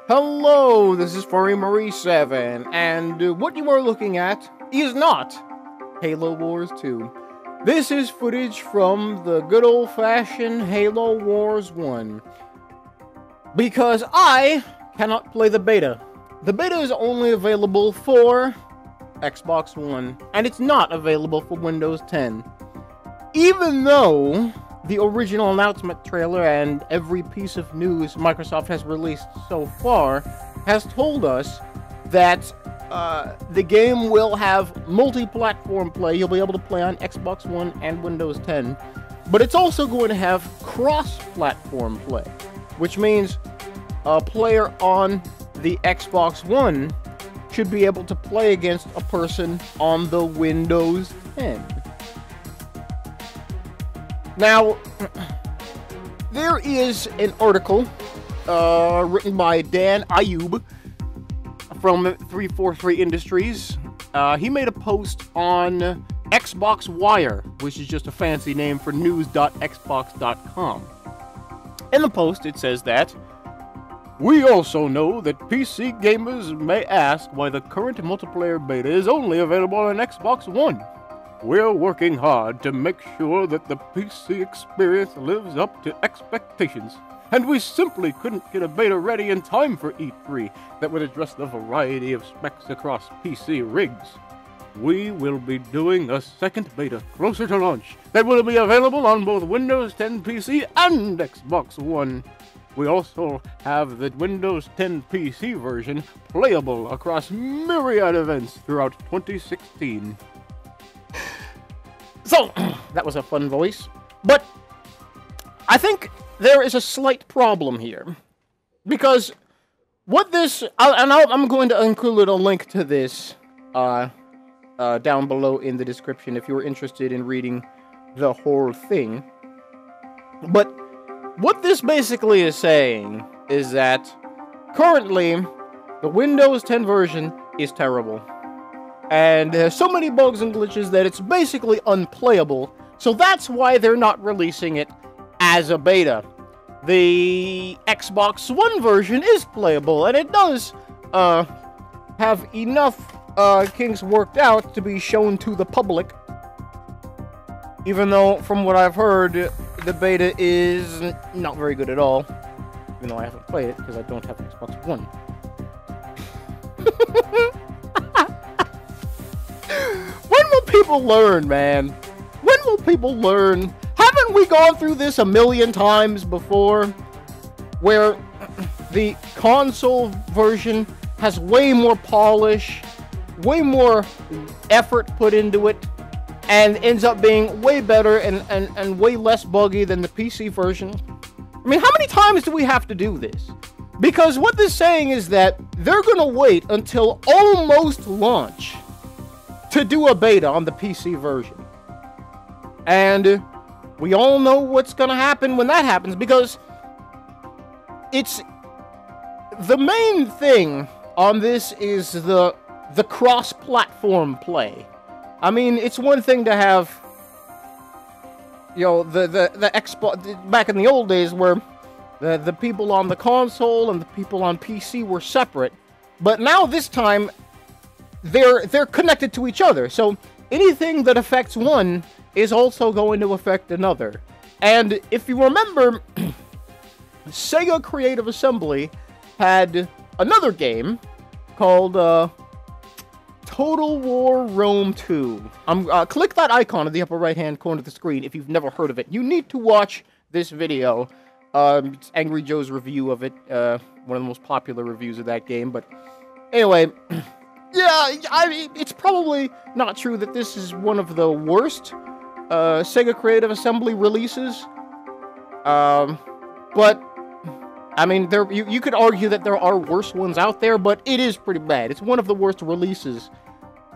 Hello, this is Furry Marie 7, and what you are looking at is not Halo Wars 2. This is footage from the good old-fashioned Halo Wars 1. Because I cannot play the beta. The beta is only available for Xbox One, and it's not available for Windows 10. Even though the original announcement trailer and every piece of news Microsoft has released so far has told us that the game will have multi-platform play. You'll be able to play on Xbox One and Windows 10. But it's also going to have cross-platform play, which means a player on the Xbox One should be able to play against a person on the Windows 10. Now, there is an article written by Dan Ayub from 343 Industries. He made a post on Xbox Wire, which is just a fancy name for news.xbox.com. In the post, it says that, "We also know that PC gamers may ask why the current multiplayer beta is only available on Xbox One. We're working hard to make sure that the PC experience lives up to expectations, and we simply couldn't get a beta ready in time for E3 that would address the variety of specs across PC rigs. We will be doing a second beta closer to launch that will be available on both Windows 10 PC and Xbox One. We also have the Windows 10 PC version playable across myriad events throughout 2016. So, that was a fun voice, but I think there is a slight problem here, because what this, I'm going to include a link to this down below in the description if you're interested in reading the whole thing, but what this basically is saying is that currently the Windows 10 version is terrible. And there's so many bugs and glitches that it's basically unplayable, so that's why they're not releasing it as a beta. The Xbox One version is playable, and it does have enough kinks worked out to be shown to the public. Even though, from what I've heard, the beta is not very good at all. Even though I haven't played it, because I don't have Xbox One. When will people learn, man? When will people learn? Haven't we gone through this a million times before? Where the console version has way more polish, way more effort put into it, and ends up being way better and way less buggy than the PC version? I mean, how many times do we have to do this? Because what this is saying is that they're gonna wait until almost launch to do a beta on the PC version. And we all know what's gonna happen when that happens, because it's the main thing on this is the cross-platform play. I mean, it's one thing to have, you know, the Xbox back in the old days where the people on the console and the people on PC were separate, but now this time they're connected to each other, so anything that affects one is also going to affect another. And if you remember, Sega Creative Assembly had another game called Total War Rome 2. Click that icon in the upper right-hand corner of the screen if you've never heard of it. You need to watch this video. It's Angry Joe's review of it, one of the most popular reviews of that game, but anyway, yeah, I mean, it's probably not true that this is one of the worst Sega Creative Assembly releases, but I mean, you could argue that there are worse ones out there, but it is pretty bad. It's one of the worst releases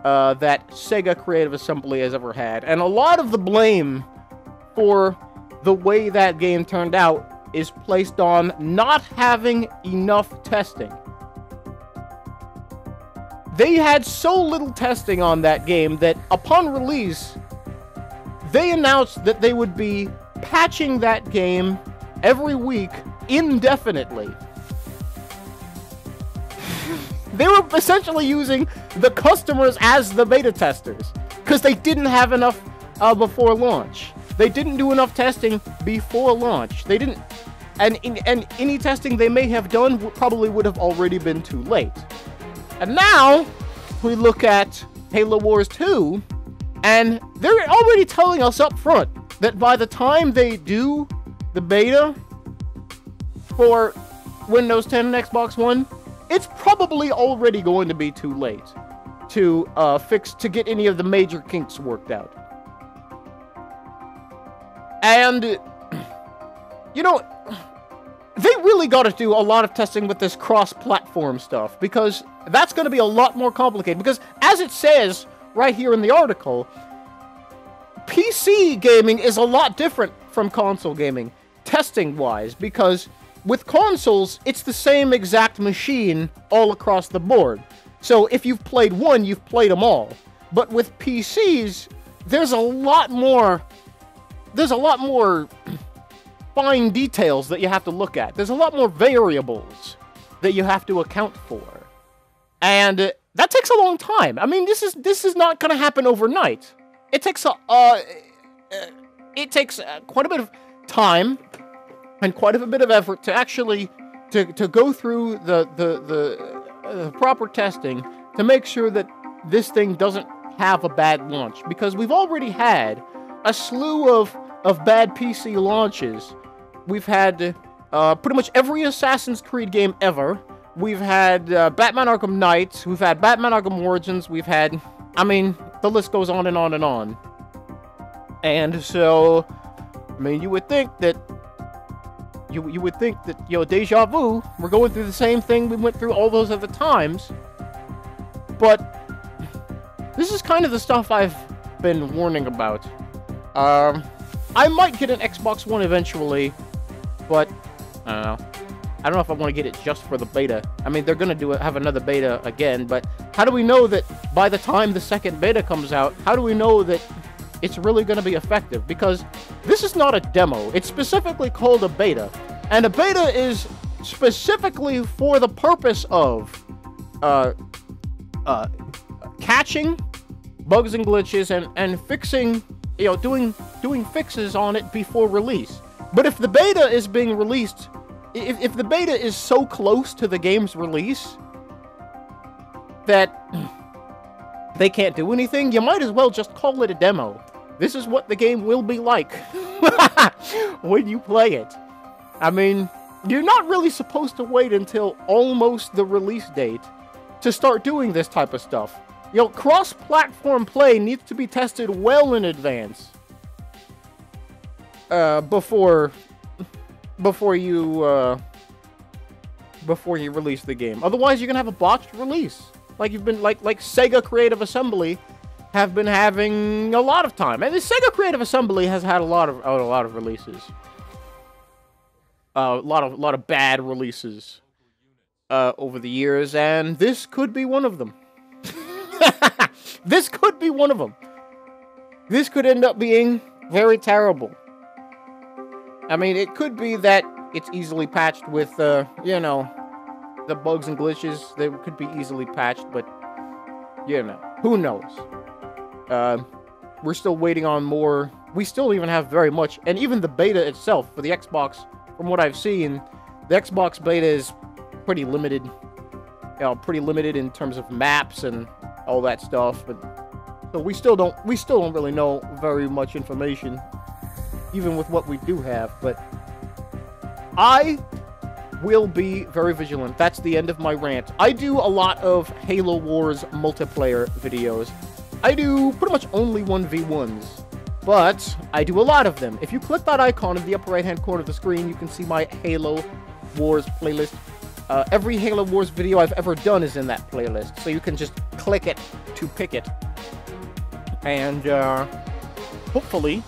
that Sega Creative Assembly has ever had, and a lot of the blame for the way that game turned out is placed on not having enough testing. They had so little testing on that game that upon release, they announced that they would be patching that game every week indefinitely. They were essentially using the customers as the beta testers because they didn't have enough before launch. They didn't do enough testing before launch. They didn't, and any testing they may have done probably would have already been too late. And now we look at Halo Wars 2, and they're already telling us up front that by the time they do the beta for Windows 10 and Xbox One, it's probably already going to be too late to get any of the major kinks worked out. And, you know, they really got to do a lot of testing with this cross-platform stuff, because that's going to be a lot more complicated. Because, as it says right here in the article, PC gaming is a lot different from console gaming, testing-wise, because with consoles, it's the same exact machine all across the board. So if you've played one, you've played them all. But with PCs, there's a lot more fine details that you have to look at. There's a lot more variables that you have to account for. And that takes a long time. I mean, this is not going to happen overnight. It takes quite a bit of time and quite a bit of effort to actually to go through the proper testing to make sure that this thing doesn't have a bad launch, because we've already had a slew of bad PC launches. We've had pretty much every Assassin's Creed game ever. We've had Batman Arkham Knight. We've had Batman Arkham Origins. We've had, I mean, the list goes on and on and on. And so, I mean, you would think that, you know, deja vu, we're going through the same thing we went through all those other times. But this is kind of the stuff I've been warning about. I might get an Xbox One eventually, but I don't know. I don't know if I want to get it just for the beta. I mean, they're going to have another beta again, but how do we know that by the time the second beta comes out, how do we know that it's really going to be effective? Because this is not a demo. It's specifically called a beta, and a beta is specifically for the purpose of catching bugs and glitches and fixing, you know, doing fixes on it before release. But if the beta is being released, if the beta is so close to the game's release that they can't do anything, you might as well just call it a demo. This is what the game will be like when you play it. I mean, you're not really supposed to wait until almost the release date to start doing this type of stuff. You know, cross-platform play needs to be tested well in advance before you release the game. Otherwise, you're gonna have a botched release, like Sega Creative Assembly have been having a lot of time. And the Sega Creative Assembly has had a lot of releases, a lot of bad releases over the years, and this could be one of them. This could be one of them. This could end up being very terrible. I mean, it could be that it's easily patched with, you know, the bugs and glitches. They could be easily patched, but, you know, who knows? We're still waiting on more. We still don't even have very much. And even the beta itself for the Xbox, from what I've seen, the Xbox beta is pretty limited. You know, pretty limited in terms of maps and all that stuff. But so we still don't really know very much information, even with what we do have. But I will be very vigilant. That's the end of my rant. I do a lot of Halo Wars multiplayer videos. I do pretty much only 1v1s, but I do a lot of them. If you click that icon in the upper right hand corner of the screen, you can see my Halo Wars playlist. Every Halo Wars video I've ever done is in that playlist, so you can just click it to pick it. And hopefully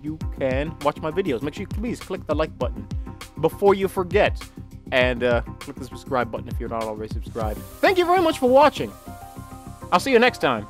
you can watch my videos. Make sure you please click the like button before you forget, and click the subscribe button if you're not already subscribed. Thank you very much for watching. I'll see you next time.